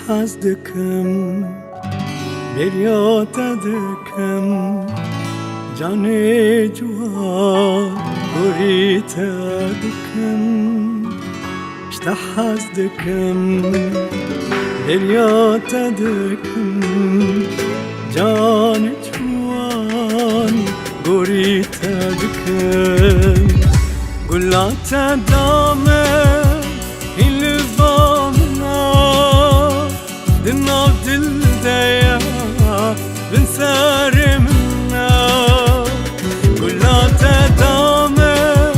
حزدکم بریات دکم جان جوان گریت دکم işte حزدکم بریات دکم جان جوان گریت دکم گلات دامه دناف دل ديا بن سارمنا كلها دامه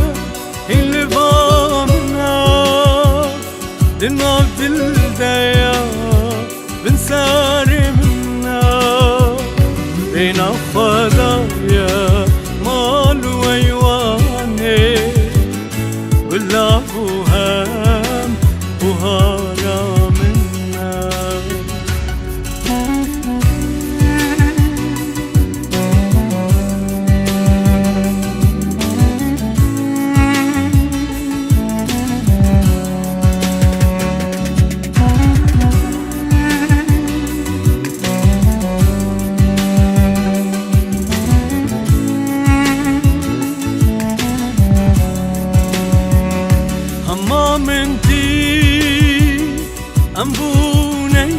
اللي بامنا دناف دل ديا بن سارمنا بين الفضايا مال ويواني كلها وهم وهرم من دي أمبونيك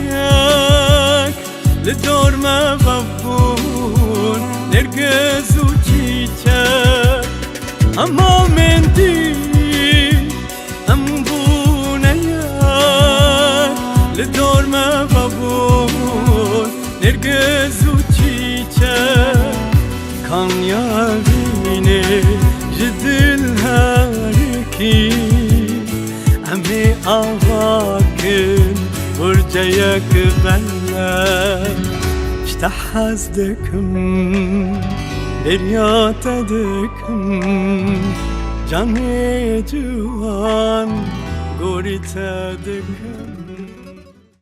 للدور ما ببون نرقز وجيتك أما من دي أمبونيك للدور ما ببون نرقز وجيتك كان يابيني جدل هاركي أمي أواكن ورجيك بلا اشتحزدكم بريات دكم جاني جوان قريت دكم